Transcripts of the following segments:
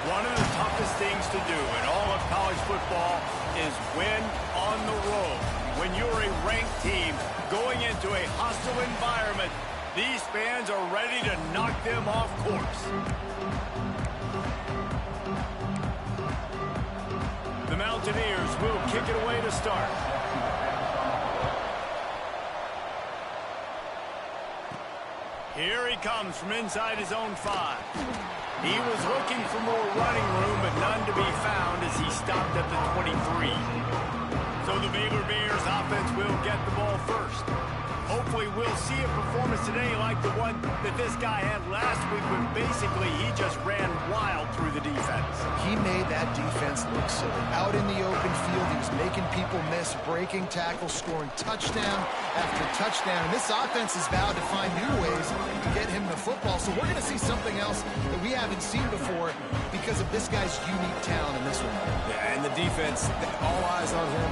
One of the toughest things to do in all of college football is win on the road. When you're a ranked team going into a hostile environment, these fans are ready to knock them off course. The Mountaineers will kick it away to start. Here he comes from inside his own 5. He was looking for more running room, but none to be found as he stopped at the 23. So the Baylor Bears offense will get the ball first. Hopefully we'll see a performance today like the one that this guy had last week when basically he just ran wild through the defense. He made that defense look silly. Out in the open field, he was making people miss, breaking tackles, scoring touchdown after touchdown. And this offense has vowed to find new ways to get him the football. So we're going to see something else that we haven't seen before because of this guy's unique talent in this one. Yeah, and the defense, all eyes on him.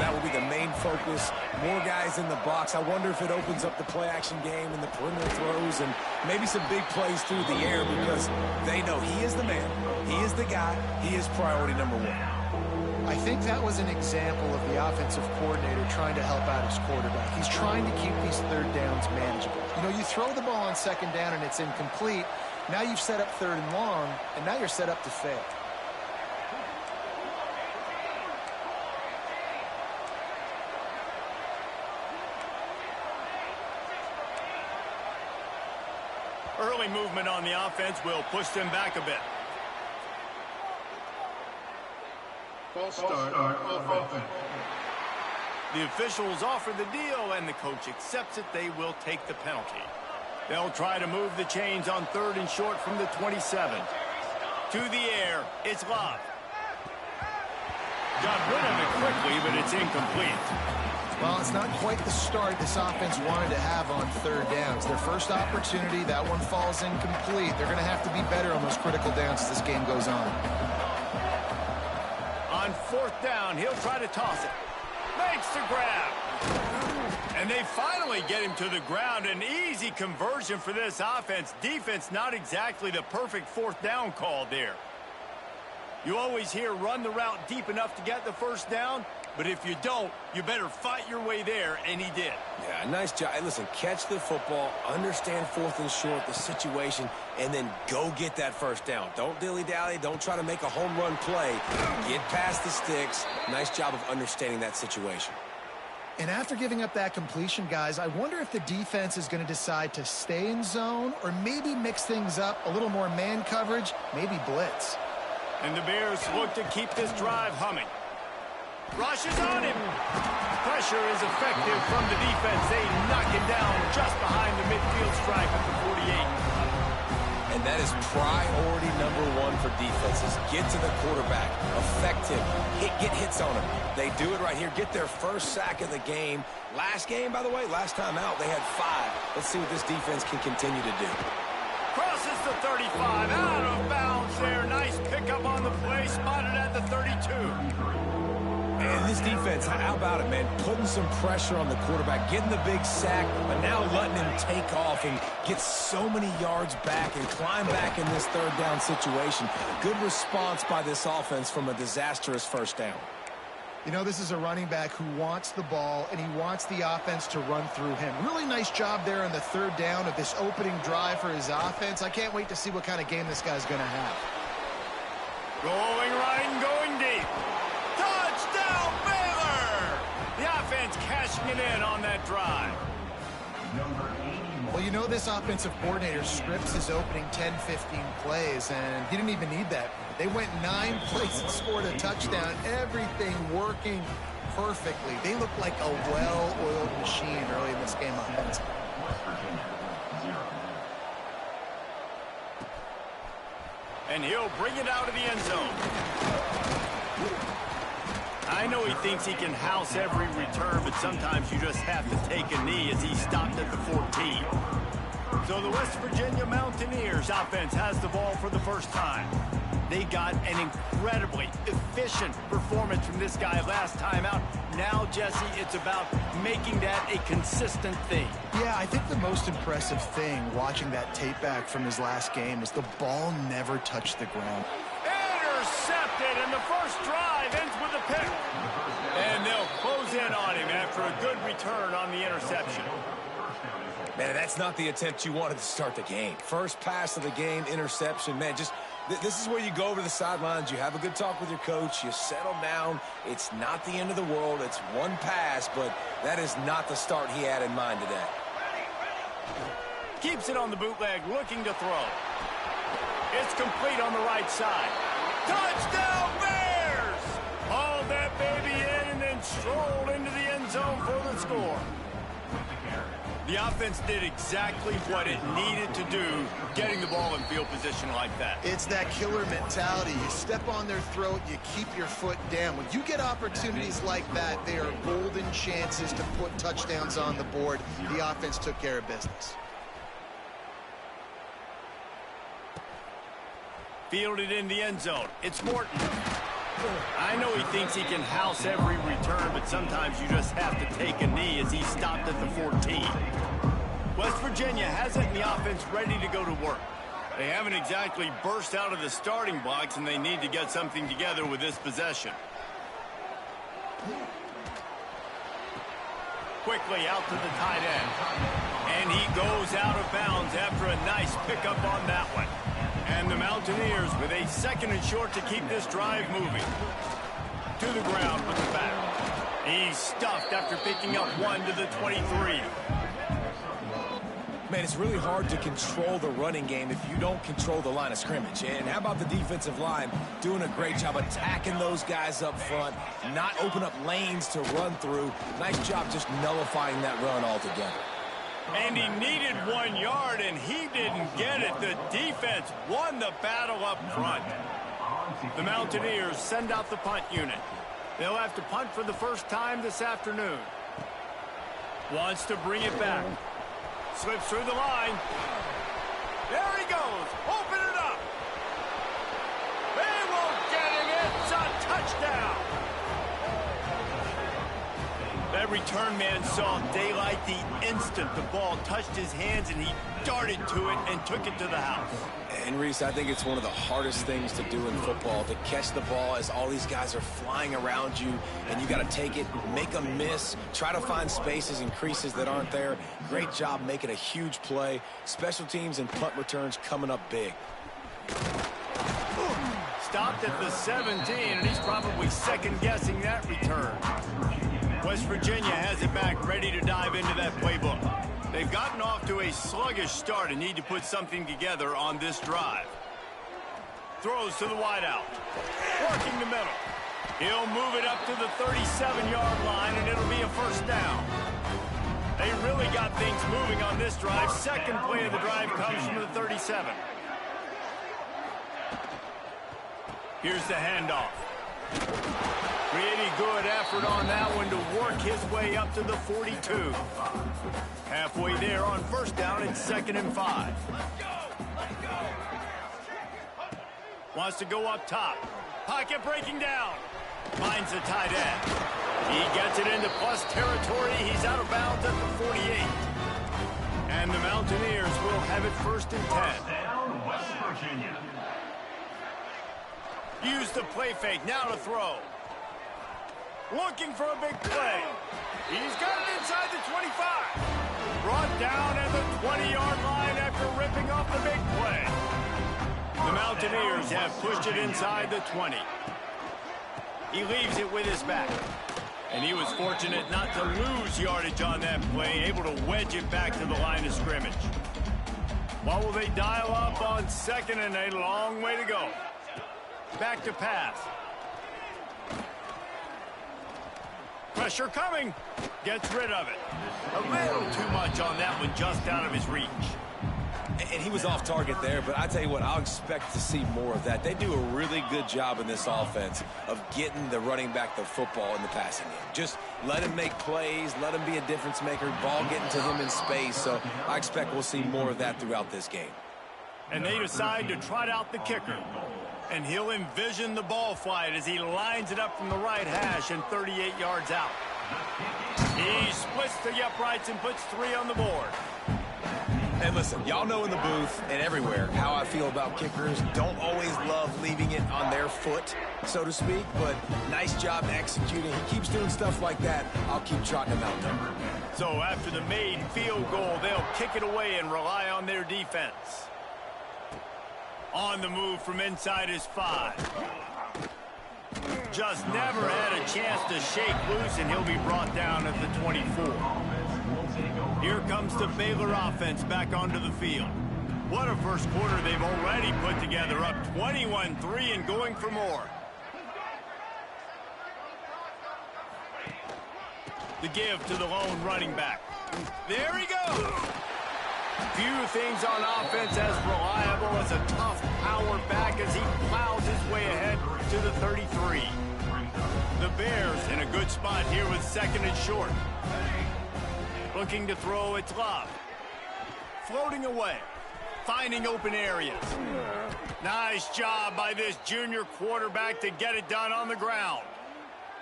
That will be the main focus. More guys in the box. I wonder if it opens up the play-action game and the perimeter throws and maybe some big plays through the air because they know he is the man, he is the guy, he is priority number 1. I think that was an example of the offensive coordinator trying to help out his quarterback. He's trying to keep these third downs manageable. You know, you throw the ball on second down and it's incomplete. Now you've set up third and long, and now you're set up to fail. Early movement on the offense will push them back a bit. False start offense. The officials offer the deal, and the coach accepts it. They will take the penalty. They'll try to move the chains on 3rd and short from the 27. To the air, it's Love. Got rid of it quickly, but it's incomplete. Well, it's not quite the start this offense wanted to have on third downs. Their first opportunity, that one falls incomplete. They're going to have to be better on those critical downs as this game goes on. On 4th down, he'll try to toss it. Makes the grab. And they finally get him to the ground. An easy conversion for this offense. Defense, not exactly the perfect 4th down call there. You always hear run the route deep enough to get the first down. But if you don't, you better fight your way there, and he did. Yeah, nice job. Hey, listen, catch the football, understand 4th and short, the situation, and then go get that first down. Don't dilly-dally. Don't try to make a home run play. Get past the sticks. Nice job of understanding that situation. And after giving up that completion, guys, I wonder if the defense is going to decide to stay in zone or maybe mix things up, a little more man coverage, maybe blitz. And the Bears look to keep this drive humming. Rushes on him. Pressure is effective from the defense. They knock it down just behind the midfield stripe at the 48. And that is priority number 1 for defenses. Get to the quarterback. Affect him. Get hits on him. They do it right here. Get their first sack of the game. Last game, by the way, last time out, they had 5. Let's see what this defense can continue to do. Crosses the 35. Out of bounds there. Nice pickup on the play. Spotted at the 32. And this defense, how about it, man? Putting some pressure on the quarterback, getting the big sack, but now letting him take off and get so many yards back and climb back in this 3rd down situation. Good response by this offense from a disastrous first down. You know, this is a running back who wants the ball, and he wants the offense to run through him. Really nice job there on the 3rd down of this opening drive for his offense. I can't wait to see what kind of game this guy's going to have. Going right and going deep. Touchdown, Baylor! The offense cashing it in on that drive. Well, you know this offensive coordinator scripts his opening 10, 15 plays, and he didn't even need that. They went 9 plays and scored a touchdown. Everything working perfectly. They look like a well-oiled machine early in this game offensively. And he'll bring it out of the end zone. I know he thinks he can house every return, but sometimes you just have to take a knee as he stopped at the 14. So the West Virginia Mountaineers offense has the ball for the first time. They got an incredibly efficient performance from this guy last time out. Now, Jesse, it's about making that a consistent thing. Yeah, I think the most impressive thing watching that tape back from his last game is the ball never touched the ground. intercepted, and the first drive ends with a pick. And they'll close in on him after a good return on the interception. Man, that's not the attempt you wanted to start the game. First pass of the game, interception. Man, just this is where you go over the sidelines. You have a good talk with your coach. You settle down. It's not the end of the world. It's one pass, but that is not the start he had in mind today. Keeps it on the bootleg, looking to throw. It's complete on the right side. Touchdown, Bears! Hauled that baby in and then strolled into the end zone for the score. The offense did exactly what it needed to do, getting the ball in field position like that. It's that killer mentality. You step on their throat, you keep your foot down. When you get opportunities like that, they are golden chances to put touchdowns on the board. The offense took care of business. Fielded in the end zone. It's Morton. I know he thinks he can house every return, but sometimes you just have to take a knee as he stopped at the 14. West Virginia has it in the offense ready to go to work. They haven't exactly burst out of the starting blocks, and they need to get something together with this possession. Quickly out to the tight end. And he goes out of bounds after a nice pickup on that one. And the Mountaineers with a second and short to keep this drive moving. To the ground with the back. He's stuffed after picking up one to the 23. Man, it's really hard to control the running game if you don't control the line of scrimmage. And how about the defensive line doing a great job attacking those guys up front, not open up lanes to run through. Nice job just nullifying that run altogether. And he needed 1 yard, and he didn't get it. The defense won the battle up front. The Mountaineers send out the punt unit. They'll have to punt for the first time this afternoon. Wants to bring it back. Slips through the line. There he goes. Open it up. They won't get him. It's a touchdown. That return man saw daylight the instant the ball touched his hands, and he darted to it and took it to the house. And Reese, I think it's one of the hardest things to do in football, to catch the ball as all these guys are flying around you, and you got to take it, make a miss, try to find spaces and creases that aren't there. Great job making a huge play. Special teams and punt returns coming up big. Stopped at the 17, and he's probably second-guessing that return. West Virginia has it back, ready to dive into that playbook. They've gotten off to a sluggish start and need to put something together on this drive. Throws to the wideout. Working the middle. He'll move it up to the 37-yard line, and it'll be a first down. They really got things moving on this drive. Second play of the drive comes from the 37. Here's the handoff. Pretty good effort on that one to work his way up to the 42. Halfway there on first down, it's 2nd and 5. Wants to go up top. Pocket breaking down. Finds the tight end. He gets it into plus territory. He's out of bounds at the 48. And the Mountaineers will have it 1st and 10. Down, West Virginia. Use the play fake. Now to throw. Looking for a big play. He's got it inside the 25. Brought down at the 20-yard line after ripping off the big play. The Mountaineers have pushed it inside the 20. He leaves it with his back. And he was fortunate not to lose yardage on that play, able to wedge it back to the line of scrimmage. What will they dial up on 2nd and a long way to go? Back to pass. Pressure coming. Gets rid of it. A little too much on that one, just out of his reach. And he was off target there, but I tell you what, I'll expect to see more of that. They do a really good job in this offense of getting the running back the football in the passing game. Just let him make plays, let him be a difference maker, ball getting to him in space. So I expect we'll see more of that throughout this game. And they decide to trot out the kicker. And he'll envision the ball flight as he lines it up from the right hash and 38 yards out. He splits the uprights and puts 3 on the board. And listen, y'all know in the booth and everywhere how I feel about kickers. Don't always love leaving it on their foot, so to speak, but nice job executing. He keeps doing stuff like that. I'll keep trotting him out there. So after the made field goal, they'll kick it away and rely on their defense. On the move from inside his 5. Just never had a chance to shake loose, and he'll be brought down at the 24. Here comes the Baylor offense back onto the field. What a first quarter they've already put together, up 21-3 and going for more. The give to the lone running back. There he goes. Few things on offense as reliable as a tough power back as he plows his way ahead to the 33. The Bears in a good spot here with 2nd and short. Looking to throw, it's Love. Floating away. Finding open areas. Nice job by this junior quarterback to get it done on the ground.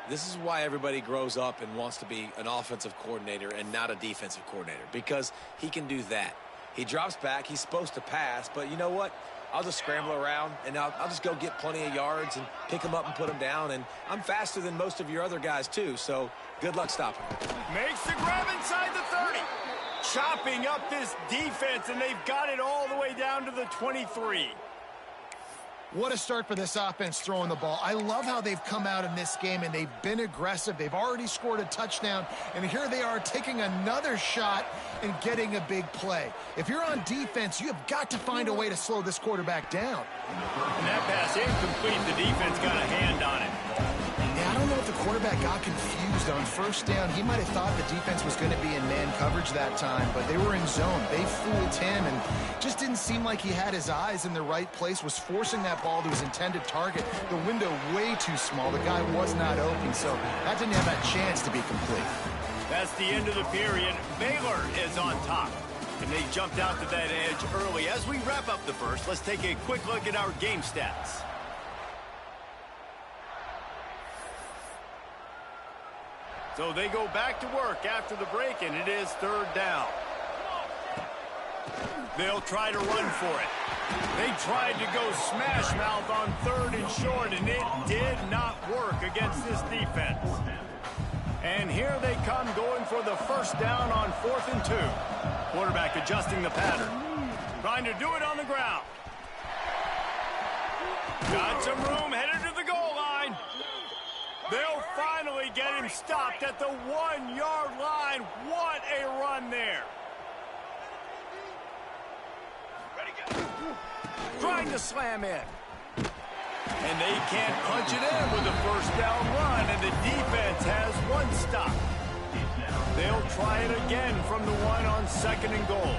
This is why everybody grows up and wants to be an offensive coordinator and not a defensive coordinator, because he can do that. He drops back. He's supposed to pass, but you know what? I'll just scramble around, and I'll just go get plenty of yards and pick them up and put them down, and I'm faster than most of your other guys, too, so good luck stopping. Makes the grab inside the 30. Chopping up this defense, and they've got it all the way down to the 23. What a start for this offense throwing the ball. I love how they've come out in this game, and they've been aggressive. They've already scored a touchdown, and here they are taking another shot and getting a big play. If you're on defense, you have got to find a way to slow this quarterback down. And that pass incomplete. The defense got a hand on it. Yeah, I don't know if the quarterback got confused on first down. He might have thought the defense was going to be in man coverage that time, but they were in zone. They fooled him and just didn't seem like he had his eyes in the right place, was forcing that ball to his intended target. The window way too small. The guy was not open, so that didn't have that chance to be complete. That's the end of the period. Baylor is on top, and they jumped out to that edge early. As we wrap up the first, let's take a quick look at our game stats. So they go back to work after the break, and it is 3rd down. They'll try to run for it. They tried to go smash mouth on 3rd and short, and it did not work against this defense. And here they come going for the 1st down on 4th and 2. Quarterback adjusting the pattern. Trying to do it on the ground. Got some room, headed to the goal line. They'll finally get him stopped at the 1-yard line. What a run there. Trying to slam in. And they can't punch it in with a 1st down run, and the defense has 1 stop. They'll try it again from the 1 on 2nd and goal.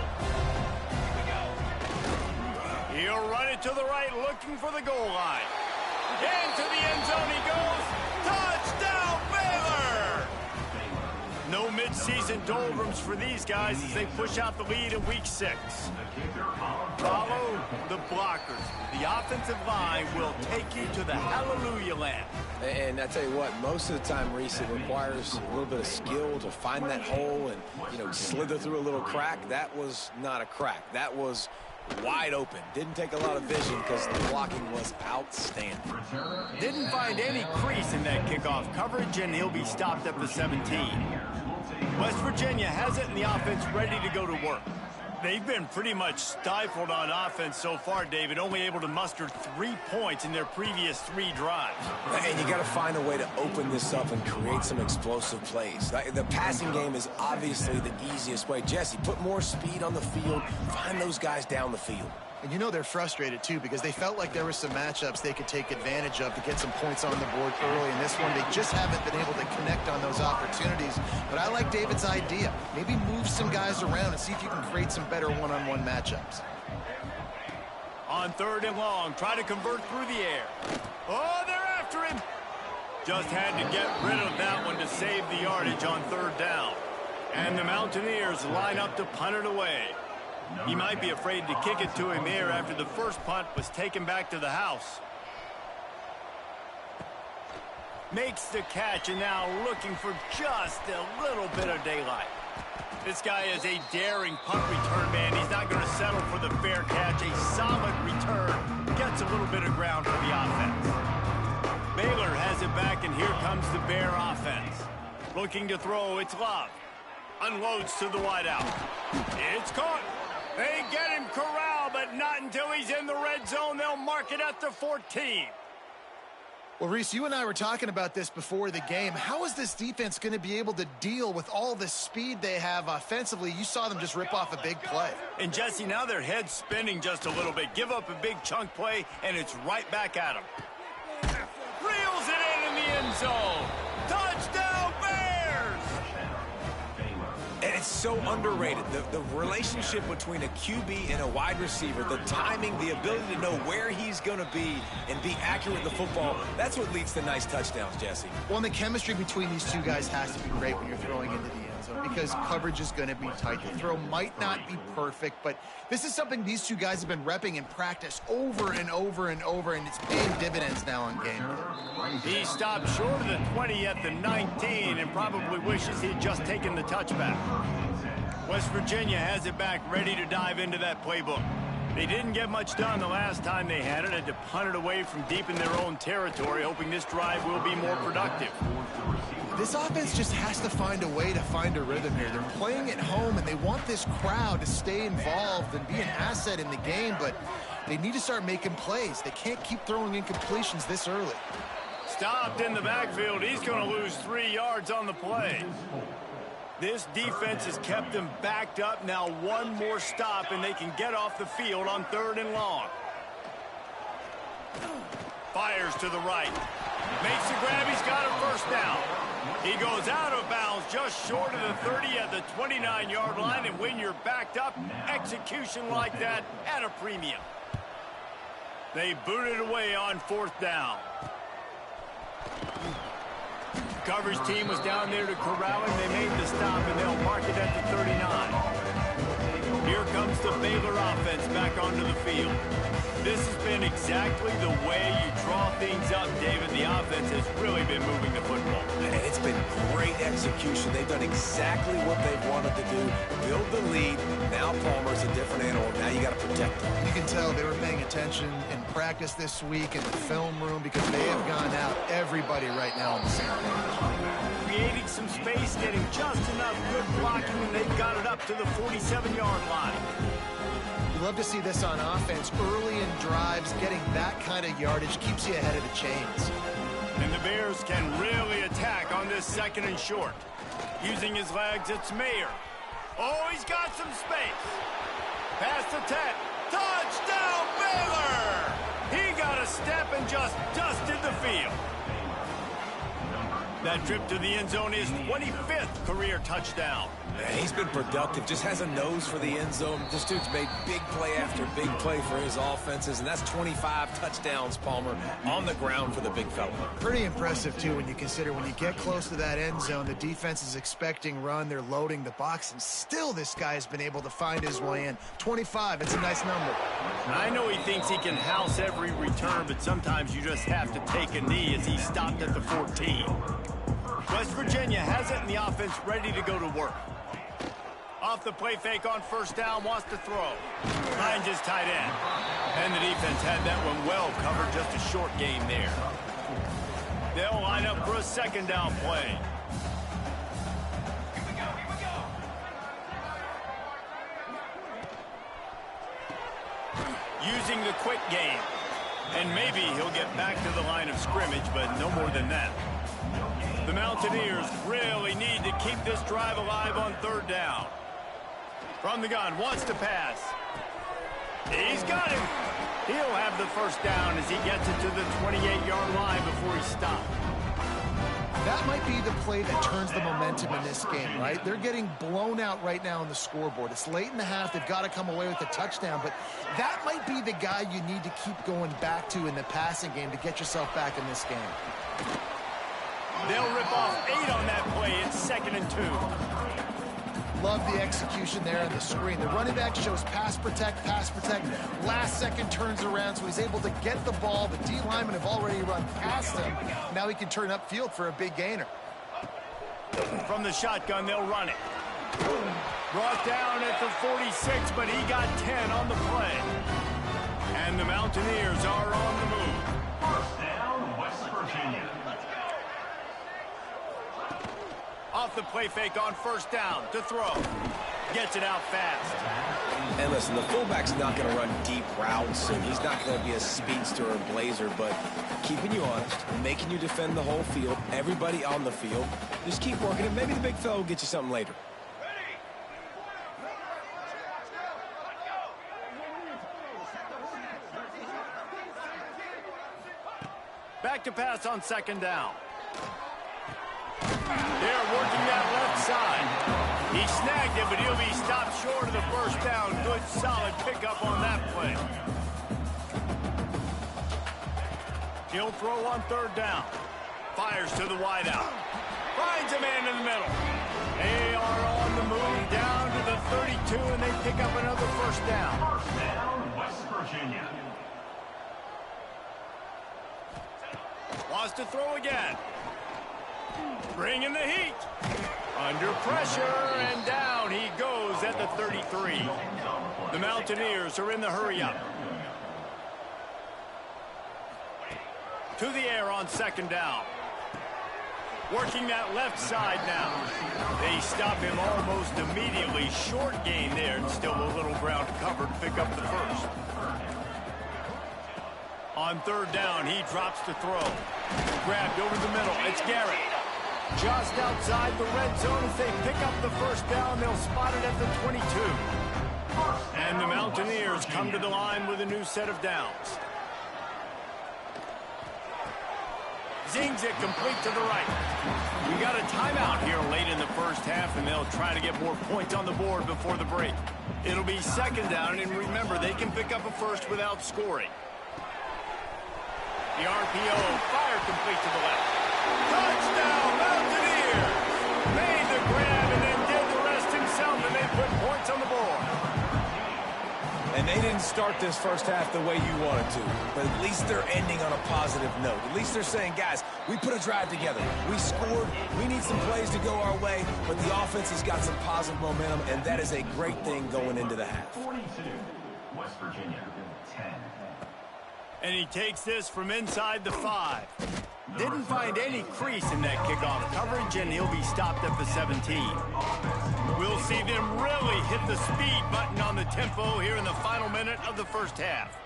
He'll run it to the right, looking for the goal line. Into the end zone he goes. Touchdown, Baylor! No mid-season doldrums for these guys as they push out the lead in Week 6. Follow the blockers. The offensive line will take you to the hallelujah land. And I tell you what, most of the time, Reese, it requires a little bit of skill to find that hole and, slither through a little crack. That was not a crack. That was wide open. Didn't take a lot of vision because the blocking was outstanding. Didn't find any crease in that kickoff coverage, and he'll be stopped at the 17. West Virginia has it, and the offense ready to go to work. They've been pretty much stifled on offense so far, David, only able to muster 3 points in their previous 3 drives. And you got to find a way to open this up and create some explosive plays. The passing game is obviously the easiest way. Jesse, put more speed on the field. Find those guys down the field. And they're frustrated, too, because they felt like there were some matchups they could take advantage of to get some points on the board early. In this one, they just haven't been able to connect on those opportunities. But I like David's idea. Maybe move some guys around and see if you can create some better one-on-one matchups. On 3rd and long, try to convert through the air. Oh, they're after him. Just had to get rid of that one to save the yardage on 3rd down. And the Mountaineers line up to punt it away. He might be afraid to kick it to him here after the first punt was taken back to the house. Makes the catch, and now looking for just a little bit of daylight. This guy is a daring punt return man. He's not going to settle for the fair catch. A solid return. Gets a little bit of ground for the offense. it back, and here comes the Bear offense. Looking to throw, it's Love. Unloads to the wideout. It's caught. They get him corralled, but not until he's in the red zone. They'll mark it at the 14. Well, Reese, you and I were talking about this before the game. How is this defense going to be able to deal with all the speed they have offensively? You saw them just rip off a big play. And, Jesse, now their head's spinning just a little bit. Give up a big chunk play, and it's right back at them. Reels it in the end zone. Touchdown, Bears! And it's so underrated. The relationship between a QB and a wide receiver, the timing, the ability to know where he's going to be and be accurate with the football, that's what leads to nice touchdowns, Jesse. Well, and the chemistry between these two guys has to be great when you're throwing into the end zone because coverage is going to be tight. The throw might not be perfect, but this is something these two guys have been repping in practice over and over and over, and it's paying dividends now on game day. He stopped short of the 20 at the 19 and probably wishes he had just taken the touchback. West Virginia has it back, ready to dive into that playbook. They didn't get much done the last time they had it. Had to punt it away from deep in their own territory, hoping this drive will be more productive. This offense just has to find a way to find a rhythm here. They're playing at home, and they want this crowd to stay involved and be an asset in the game, but they need to start making plays. They can't keep throwing incompletions this early. Stopped in the backfield. He's going to lose 3 yards on the play. This defense has kept them backed up. Now one more stop, and they can get off the field on 3rd and long. Fires to the right. Makes the grab. He's got a first down. He goes out of bounds just short of the 30 at the 29-yard line, and when you're backed up, execution like that at a premium. They boot it away on 4th down. Coverage team was down there to corral him. They made the stop, and they'll mark it at the 39. Here comes the Baylor offense back onto the field. This has been exactly the way you draw things up, David. The offense has really been moving the football. And it's been great execution. They've done exactly what they've wanted to do. Build the lead. Now Palmer's a different animal. Now you got to protect him. You can tell they were paying attention in practice this week in the film room because they have gone out everybody right now on the same page. Creating some space, getting just enough good blocking, and they've got it up to the 47-yard line. You love to see this on offense. Early in drives, getting that kind of yardage keeps you ahead of the chains. And the Bears can really attack on this 2nd and short. Using his legs, it's Mayer. Oh, he's got some space. Past the 10. Touchdown, Baylor! He got a step and just dusted the field. That trip to the end zone is 25th career touchdown. Man, he's been productive, just has a nose for the end zone. This dude's made big play after big play for his offenses, and that's 25 touchdowns, Palmer, on the ground for the big fella. Pretty impressive, too, when you consider when you get close to that end zone, the defense is expecting run, they're loading the box, and still this guy has been able to find his way in. 25, it's a nice number. I know he thinks he can house every return, but sometimes you just have to take a knee as he stopped at the 14. West Virginia has it, and the offense ready to go to work. Off the play fake on 1st down, wants to throw. Finds his tight end. And the defense had that one well covered, just a short game there. They'll line up for a 2nd down play. Using the quick game. And maybe he'll get back to the line of scrimmage, but no more than that. The Mountaineers really need to keep this drive alive on 3rd down. From the gun, wants to pass. He's got him. He'll have the first down as he gets it to the 28-yard line before he stops. That might be the play that turns the momentum in this game, right? They're getting blown out right now on the scoreboard. It's late in the half. They've got to come away with a touchdown, but that might be the guy you need to keep going back to in the passing game to get yourself back in this game. They'll rip off 8 on that play. It's 2nd and 2. Love the execution there on the screen. The running back shows pass protect, last second turns around, so he's able to get the ball. The D linemen have already run past him. Now he can turn upfield for a big gainer. From the shotgun, they'll run it. Brought down at the 46, but he got 10 on the play. And the Mountaineers are on the move. First down, West Virginia. off the play fake on first down to throw. Gets it out fast. And listen, the fullback's not going to run deep routes, and he's not going to be a speedster or blazer, but keeping you honest, making you defend the whole field, everybody on the field. Just keep working it. Maybe the big fella will get you something later. Back to pass on second down. They're working that left side. He snagged it, but he'll be stopped short of the first down. Good, solid pickup on that play. He'll throw on third down. Fires to the wideout. Finds a man in the middle. They are on the move down to the 32, and they pick up another first down. First down, West Virginia. Wants to throw again. Bringing the heat. Under pressure, and down he goes at the 33. The Mountaineers are in the hurry-up. To the air on second down. Working that left side now. They stop him almost immediately. Short gain there, and still a little ground cover to pick up the first. On third down, he drops to throw. Grabbed over the middle. It's Garrett. Just outside the red zone as they pick up the first down. They'll spot it at the 22. And the Mountaineers come to the line with a new set of downs. Zings it complete to the right. We got a timeout here late in the first half, and they'll try to get more points on the board before the break. It'll be second down, and remember, they can pick up a first without scoring. The RPO, fire complete to the left. Touchdown, Mountaineers! Made the grab and then did the rest himself, and they put points on the board. And they didn't start this first half the way you wanted to, but at least they're ending on a positive note. At least they're saying, guys, we put a drive together. We scored. We need some plays to go our way, but the offense has got some positive momentum, and that is a great thing going into the half. 42, West Virginia, 10. And he takes this from inside the 5. Didn't find any crease in that kickoff coverage, and he'll be stopped at the 17. We'll see them really hit the speed button on the tempo here in the final minute of the first half.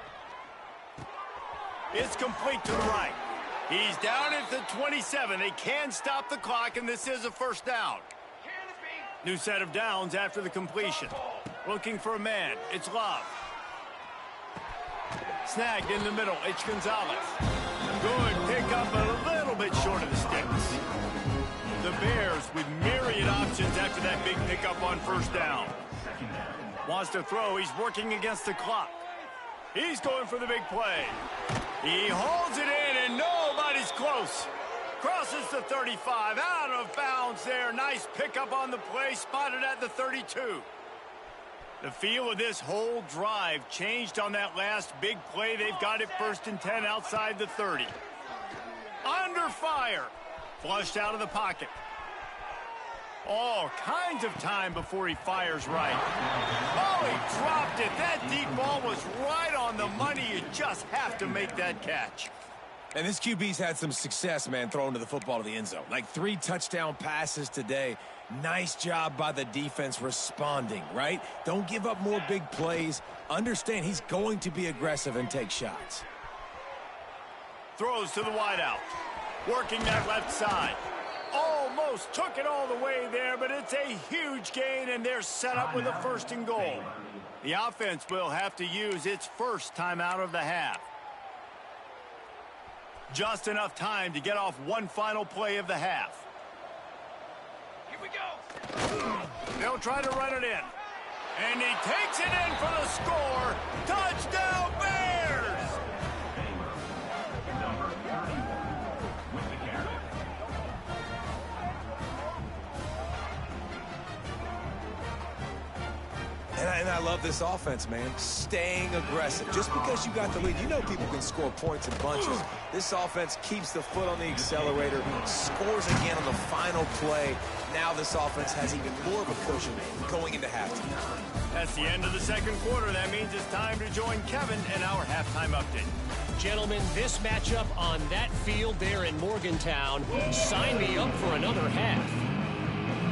It's complete to the right. He's down at the 27. They can stop the clock, and this is a first down. New set of downs after the completion. Looking for a man. It's Love. Snagged in the middle. It's Gonzalez. Good pickup, but a little bit short of the sticks. The Bears with myriad options after that big pickup on first down. Wants to throw. He's working against the clock. He's going for the big play. He holds it in, and nobody's close. Crosses the 35. Out of bounds there. Nice pickup on the play. Spotted at the 32. The feel of this whole drive changed on that last big play. They've got it 1st and 10 outside the 30. Under fire. Flushed out of the pocket. All kinds of time before he fires right. Oh, he dropped it. That deep ball was right on the money. You just have to make that catch. And this QB's had some success, man, throwing to the football to the end zone. Like 3 touchdown passes today. Nice job by the defense responding, right? Don't give up more big plays. Understand he's going to be aggressive and take shots. Throws to the wideout. Working that left side. Almost took it all the way there, but it's a huge gain, and they're set up with a 1st and goal. The offense will have to use its first timeout of the half. Just enough time to get off one final play of the half. Here we go. They'll try to run it in. And he takes it in for the score. Touchdown, Bears! Number 31 with the carry. And I love this offense, man. Staying aggressive. Just because you got the lead, you know people can score points in bunches. This offense keeps the foot on the accelerator, scores again on the final play. Now this offense has even more of a cushion going into halftime. That's the end of the second quarter. That means it's time to join Kevin in our halftime update. Gentlemen, this matchup on that field there in Morgantown, sign me up for another half.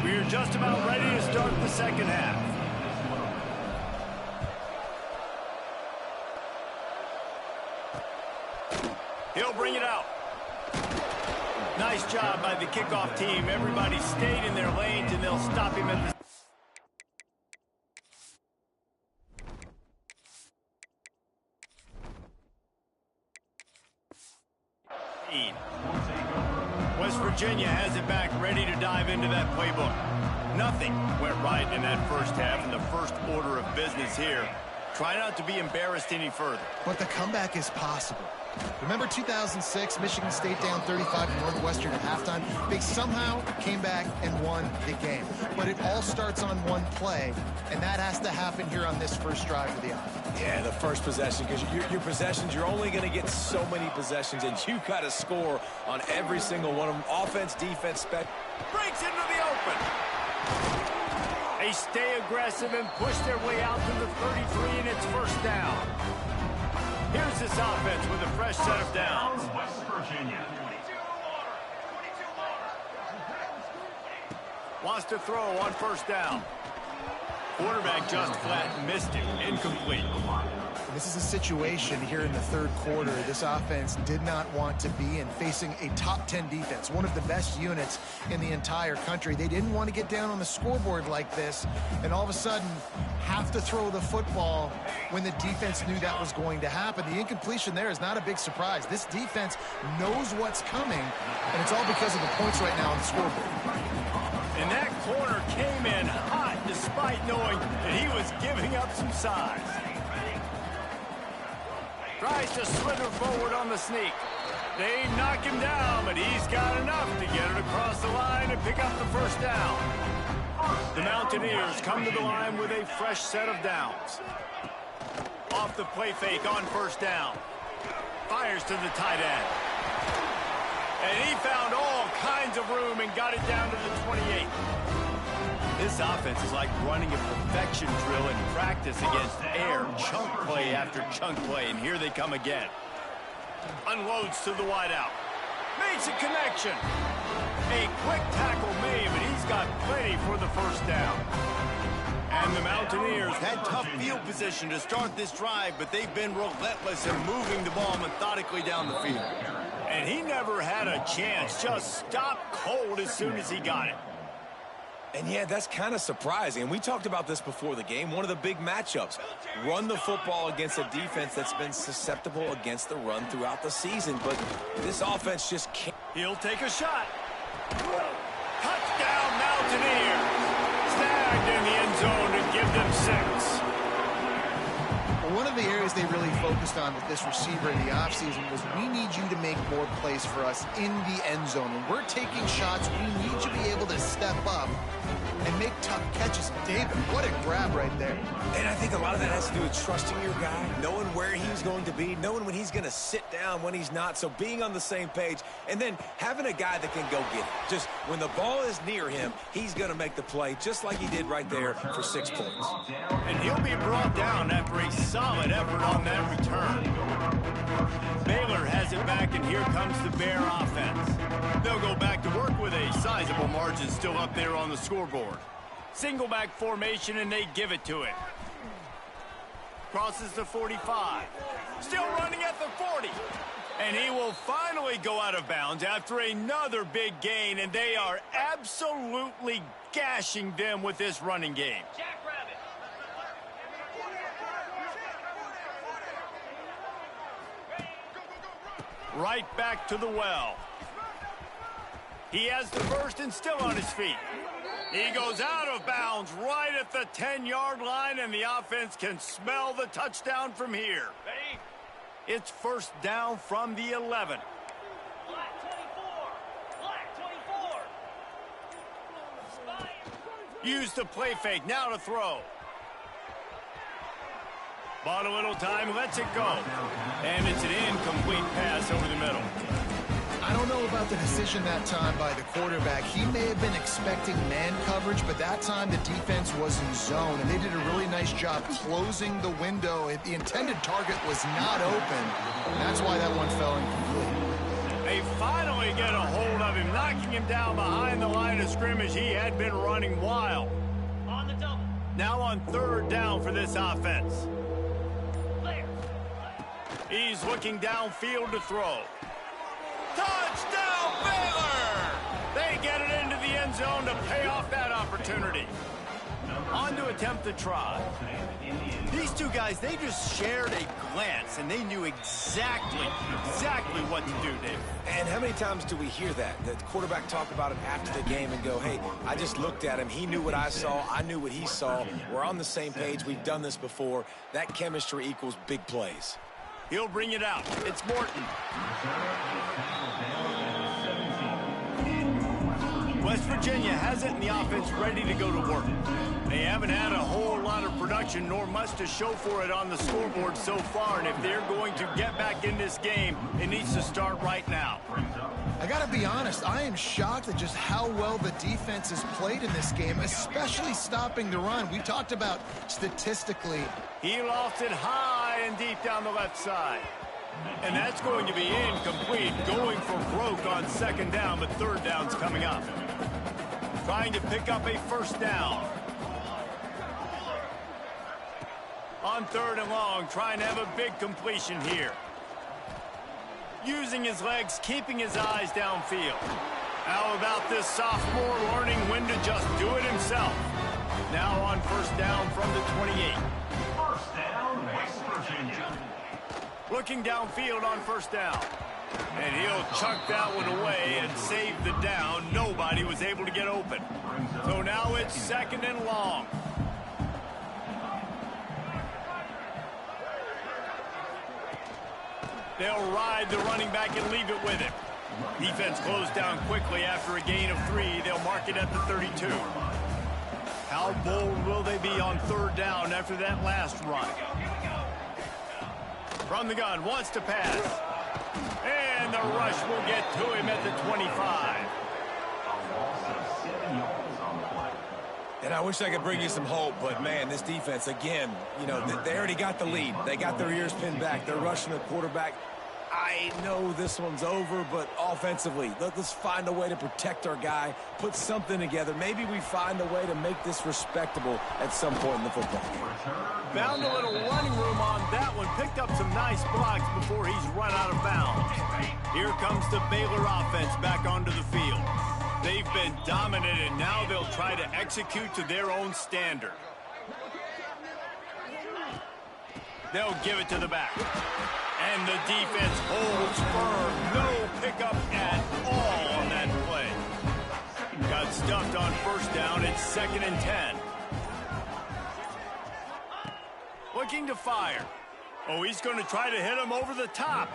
We're just about ready to start the second half. He'll bring it out. Nice job by the kickoff team. Everybody stayed in their lanes, and they'll stop him at the... West Virginia has it back, ready to dive into that playbook. Nothing went right in that first half, and the first order of business here. Try not to be embarrassed any further. But the comeback is possible. Remember 2006, Michigan State down 35 to Northwestern at halftime? They somehow came back and won the game. But it all starts on one play, and that has to happen here on this first drive of the offense. Yeah, the first possession, because your possessions, you're only going to get so many possessions, and you got to score on every single one of them. Offense, defense, breaks into the open. They stay aggressive and push their way out to the 33, and it's first down. Here's this offense with a fresh set of downs. West Virginia. Wants to throw on first down. Quarterback just flat missed it. Incomplete. This is a situation here in the third quarter this offense did not want to be in, facing a top 10 defense, one of the best units in the entire country. They didn't want to get down on the scoreboard like this, and all of a sudden have to throw the football when the defense knew that was going to happen. The incompletion there is not a big surprise. This defense knows what's coming, and it's all because of the points right now on the scoreboard. And that corner came in hot despite knowing that he was giving up some size. Tries to slither forward on the sneak. They knock him down, but he's got enough to get it across the line and pick up the first down. The Mountaineers come to the line with a fresh set of downs. Off the play fake on first down. Fires to the tight end. And he found all kinds of room and got it down to the 28. This offense is like running a perfection drill in practice against air. Chunk play after chunk play, and here they come again. Unloads to the wideout. Makes a connection. A quick tackle made, but he's got plenty for the first down. And the Mountaineers had tough field position to start this drive, but they've been relentless in moving the ball methodically down the field. And he never had a chance, just stopped cold as soon as he got it. And yeah, that's kind of surprising. And we talked about this before the game. One of the big matchups. Run the football against a defense that's been susceptible against the run throughout the season. But this offense just can't. He'll take a shot. Touchdown, Mountaineers. Snagged in the end zone to give them 6. Well, one of the areas they really focused on with this receiver in the offseason was we need you to make more plays for us in the end zone. When we're taking shots, we need you to be able to step up and make tough catches. David, what a grab right there. And I think a lot of that has to do with trusting your guy, knowing where he's going to be, knowing when he's going to sit down, when he's not, so being on the same page, and then having a guy that can go get it. Just when the ball is near him, he's going to make the play, just like he did right there for 6 points. And he'll be brought down after a solid effort on that return. Baylor has it back, and here comes the Bear offense. They'll go back to work with a sizable margin still up there on the scoreboard. Single back formation, and they give it to him. Crosses the 45. Still running at the 40. And he will finally go out of bounds after another big gain, and they are absolutely gashing them with this running game. Right back to the well. He has the first and still on his feet. He goes out of bounds right at the 10-yard line, and the offense can smell the touchdown from here. Ready? It's first down from the 11. Black 24. Black 24. Use the play fake, now to throw. Bought a little time, lets it go. And it's an incomplete pass over the middle. I don't know about the decision that time by the quarterback. He may have been expecting man coverage, but that time the defense was in zone, and they did a really nice job closing the window. The intended target was not open. That's why that one fell incomplete. They finally get a hold of him, knocking him down behind the line of scrimmage. He had been running wild. On the double. Now on third down for this offense. Clear. He's looking downfield to throw. Touchdown, Baylor! They get it into the end zone to pay off that opportunity. On to attempt the try. These two guys, they just shared a glance, and they knew exactly what to do, Dave. And how many times do we hear that? The quarterback talk about it after the game and go, hey, I just looked at him. He knew what I saw. I knew what he saw. We're on the same page. We've done this before. That chemistry equals big plays. He'll bring it out. It's Morton. West Virginia has it in the offense ready to go to work. They haven't had a whole lot of production, nor much to show for it on the scoreboard so far. And if they're going to get back in this game, it needs to start right now. I got to be honest, I am shocked at just how well the defense has played in this game, especially stopping the run. We talked about statistically. He lost it high and deep down the left side. And that's going to be incomplete, going for broke on second down, but third down's coming up. Trying to pick up a first down. On third and long, trying to have a big completion here. Using his legs, keeping his eyes downfield. How about this sophomore learning when to just do it himself? Now on first down from the 28. First down, West Virginia. Looking downfield on first down. And he'll chuck that one away and save the down. Nobody was able to get open. So now it's second and long. They'll ride the running back and leave it with him. Defense closed down quickly after a gain of 3. They'll mark it at the 32. How bold will they be on third down after that last run? From the gun, wants to pass. And the rush will get to him at the 25. And I wish I could bring you some hope, but, man, this defense, again, you know, they already got the lead. They got their ears pinned back. They're rushing the quarterback. I know this one's over, but offensively, let's find a way to protect our guy, put something together. Maybe we find a way to make this respectable at some point in the football game. Found a little running room on that one. Picked up some nice blocks before he's run out of bounds. Here comes the Baylor offense back onto the field. They've been dominant, and now they'll try to execute to their own standard. They'll give it to the back. And the defense holds firm. No pickup at all on that play. Got stuffed on first down. It's second and 10. Looking to fire. Oh, he's going to try to hit him over the top.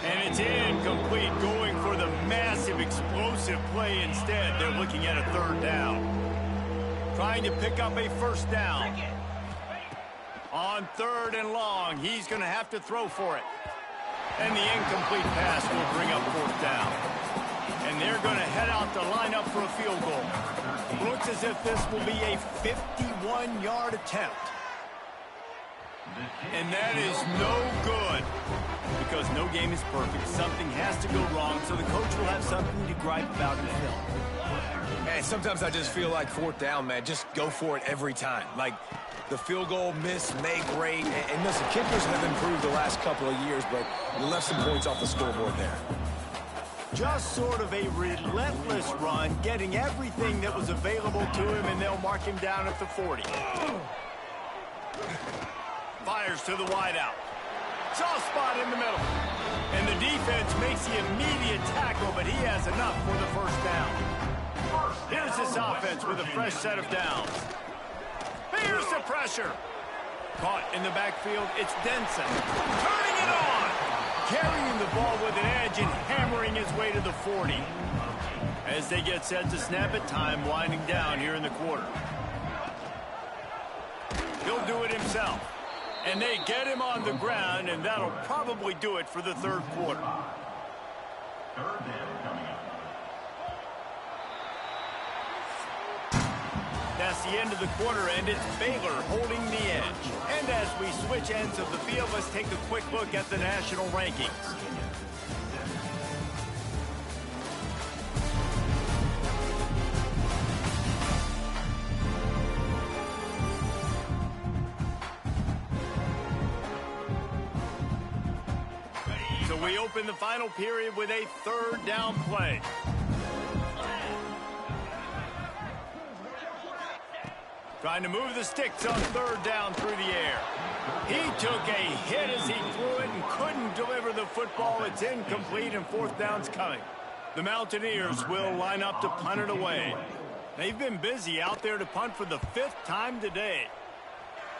And it's incomplete, going for the massive explosive play instead. They're looking at a third down. Trying to pick up a first down. On third and long, he's going to have to throw for it. And the incomplete pass will bring up fourth down. And they're going to head out to line up for a field goal. Looks as if this will be a 51-yard attempt. And that is no good. Because no game is perfect. Something has to go wrong, so the coach will have something to gripe about in film. And sometimes I just feel like fourth down, man, just go for it every time. Like, the field goal miss, make great. And listen, kickers have improved the last couple of years, but we left some points off the scoreboard there. Just sort of a relentless run, getting everything that was available to him, and they'll mark him down at the 40. Fires to the wideout. Soft spot in the middle. And the defense makes the immediate tackle, but he has enough for the first down. Here's this offense with a fresh set of downs. Here's the pressure. Caught in the backfield, it's Denson. Turning it on. Carrying the ball with an edge and hammering his way to the 40. As they get set to snap it, time winding down here in the quarter. He'll do it himself. And they get him on the ground, and that'll probably do it for the third quarter. Third down coming up. That's the end of the quarter, and it's Baylor holding the edge. And as we switch ends of the field, let's take a quick look at the national rankings. we open the final period with a third down play. Trying to move the sticks on third down through the air. He took a hit as he threw it and couldn't deliver the football. It's incomplete and fourth down's coming. The Mountaineers will line up to punt it away. They've been busy out there to punt for the 5th time today.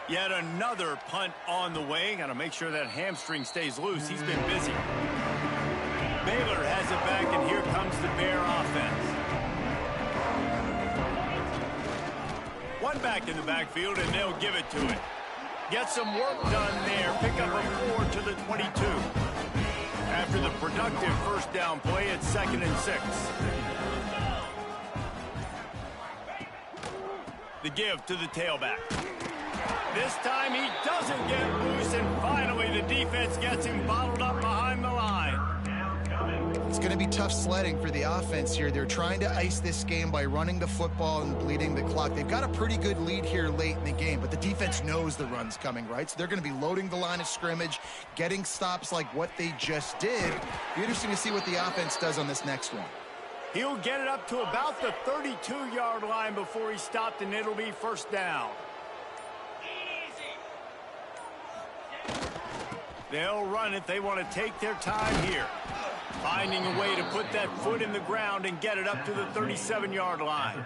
Yet another punt on the way. Got to make sure that hamstring stays loose. He's been busy. Baylor has it back, and here comes the Bear offense. One back in the backfield, and they'll give it to it. Get some work done there. Pick up a 4 to the 22. After the productive first down play, it's 2nd and 6. The give to the tailback. This time he doesn't get loose, and finally the defense gets him bottled up behind the line. It's going to be tough sledding for the offense here. They're trying to ice this game by running the football and bleeding the clock. They've got a pretty good lead here late in the game, but the defense knows the run's coming, right? So they're going to be loading the line of scrimmage, getting stops like what they just did. Be interesting to see what the offense does on this next one. He'll get it up to about the 32-yard line before he stopped, and it'll be first down. They'll run it. They want to take their time here. Finding a way to put that foot in the ground and get it up to the 37-yard line.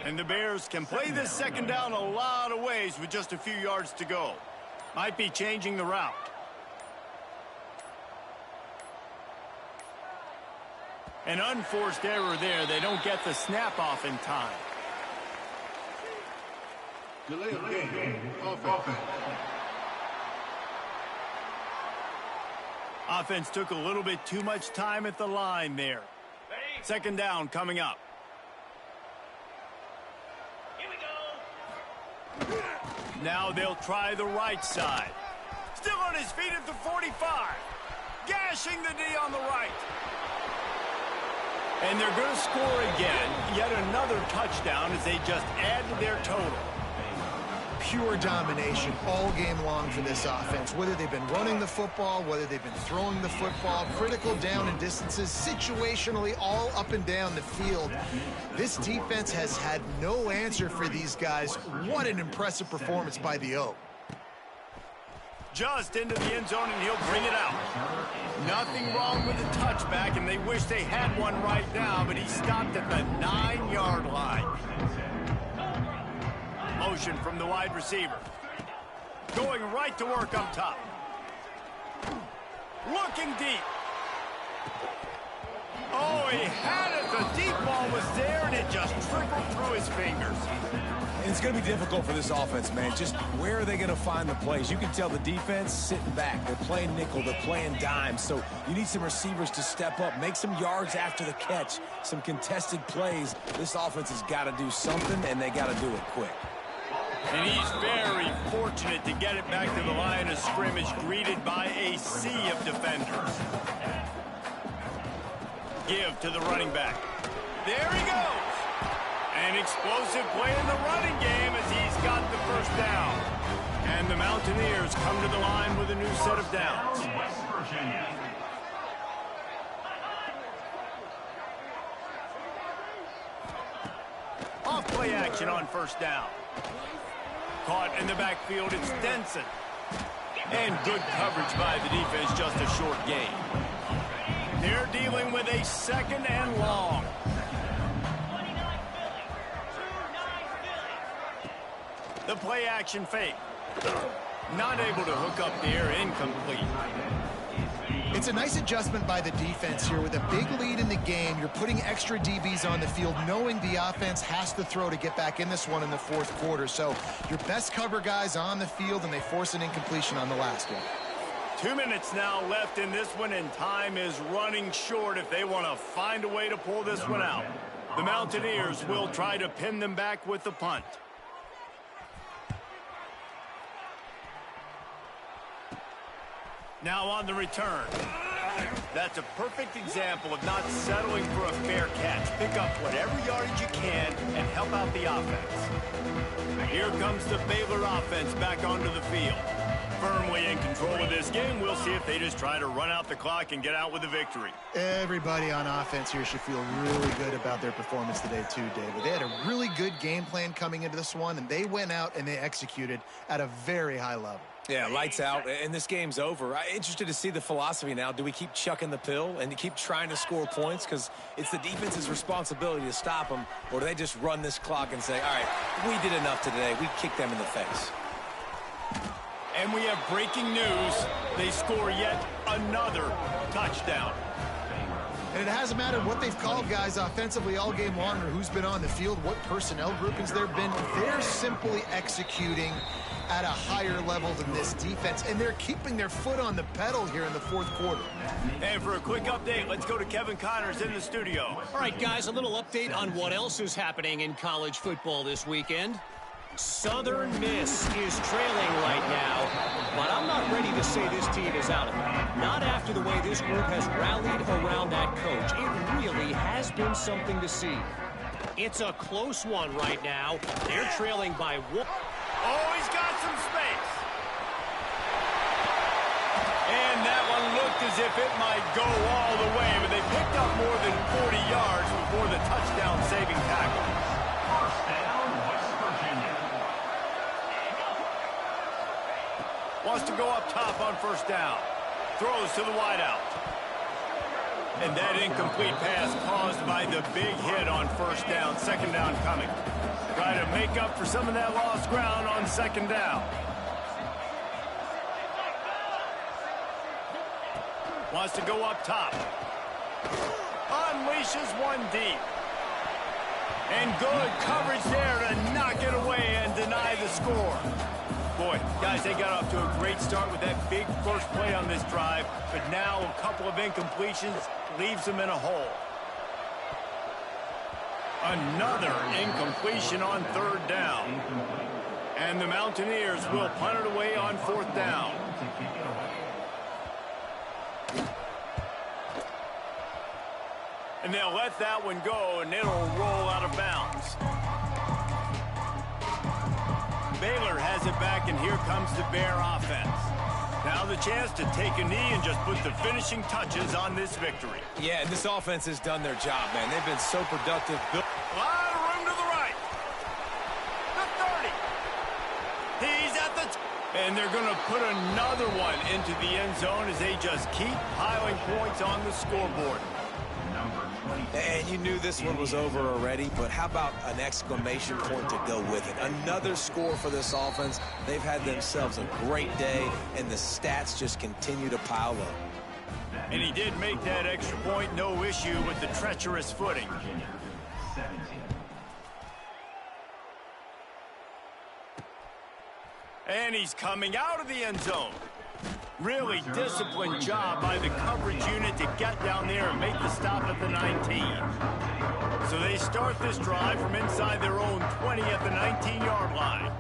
And the Bears can play this second down a lot of ways with just a few yards to go. Might be changing the route. An unforced error there. They don't get the snap off in time. Delay of game. Offense. Offense took a little bit too much time at the line there. Second down coming up. Here we go. Now they'll try the right side. Still on his feet at the 45. Gashing the D on the right. And they're going to score again. Yet another touchdown as they just add to their total. Pure domination all game long for this offense. Whether they've been running the football, whether they've been throwing the football, critical down and distances, situationally all up and down the field. This defense has had no answer for these guys. What an impressive performance by the O. Just into the end zone, and he'll bring it out. Nothing wrong with the touchback, and they wish they had one right now, but he stopped at the 9-yard line. Motion from the wide receiver. Going right to work up top. Looking deep. Oh, he had it. The deep ball was there, and it just trickled through his fingers. And it's going to be difficult for this offense, man. Just where are they going to find the plays? You can tell the defense sitting back. They're playing nickel. They're playing dime. So you need some receivers to step up, make some yards after the catch, some contested plays. This offense has got to do something, and they got to do it quick. And he's very fortunate to get it back to the line of scrimmage, greeted by a sea of defenders. Give to the running back. There he goes. An explosive play in the running game as he's got the first down. And the Mountaineers come to the line with a new set of downs. West Virginia. Off play action on first down. Caught in the backfield, it's Denson. And good coverage by the defense, just a short gain. They're dealing with a second and long. The play action fake. Not able to hook up there, incomplete. It's a nice adjustment by the defense here. With a big lead in the game, you're putting extra DBs on the field, knowing the offense has to throw to get back in this one in the fourth quarter. So your best cover guys on the field, and they force an incompletion on the last one. 2 minutes now left in this one, and time is running short if they want to find a way to pull this one out. The Mountaineers will try to pin them back with the punt. Now on the return. That's a perfect example of not settling for a fair catch. Pick up whatever yardage you can and help out the offense. Here comes the Baylor offense back onto the field. firmly in control of this game. We'll see if they just try to run out the clock and get out with a victory. Everybody on offense here should feel really good about their performance today too, David. They had a really good game plan coming into this one, and they went out and they executed at a very high level. Yeah, lights out, and this game's over. I'm interested to see the philosophy now. Do we keep chucking the pill and keep trying to score points? Because it's the defense's responsibility to stop them, or do they just run this clock and say, all right, we did enough today. We kicked them in the face. And we have breaking news. They score yet another touchdown. And it hasn't mattered what they've called guys offensively all game long or who's been on the field, what personnel groupings there have been. They're simply executing at a higher level than this defense, and they're keeping their foot on the pedal here in the fourth quarter. And for a quick update, let's go to Kevin Connors in the studio. All right, guys, a little update on what else is happening in college football this weekend. Southern Miss is trailing right now, but I'm not ready to say this team is out of it. Not after the way this group has rallied around that coach. It really has been something to see. It's a close one right now. They're trailing by 1. Oh, he's got some space. And that one looked as if it might go all the way, but they picked up more than 40 yards before the touchdown-saving tackle. First down, West Virginia. Wants to go up top on first down. Throws to the wideout. And that incomplete pass caused by the big hit on first down. Second down coming. Try to make up for some of that lost ground on second down. Wants to go up top. Unleashes one deep. And good coverage there to knock it away and deny the score. Boy, guys, they got off to a great start with that big first play on this drive, but now a couple of incompletions leaves them in a hole. Another incompletion on third down. And the Mountaineers will punt it away on fourth down. And they'll let that one go, and it'll roll out of bounds. Baylor has it back, and here comes the Bear offense. Now the chance to take a knee and just put the finishing touches on this victory. Yeah, and this offense has done their job, man. They've been so productive. A lot of room to the right. The 30. He's at the... And they're going to put another one into the end zone as they just keep piling points on the scoreboard. And you knew this one was over already, but how about an exclamation point to go with it? Another score for this offense. They've had themselves a great day, and the stats just continue to pile up. And he did make that extra point, no issue with the treacherous footing. And he's coming out of the end zone. Really disciplined job by the coverage unit to get down there and make the stop at the 19. So they start this drive from inside their own 20 at the 19-yard line.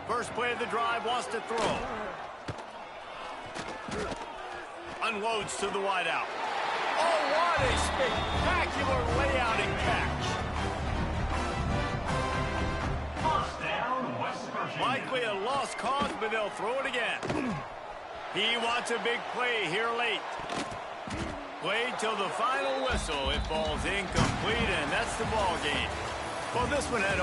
First play of the drive, wants to throw. Unloads to the wideout. Oh, what a spectacular layout and catch. First down, West Virginia. Likely a lost cause, but they'll throw it again. He wants a big play here late. Played till the final whistle. It falls incomplete, and that's the ball game. Well, this one had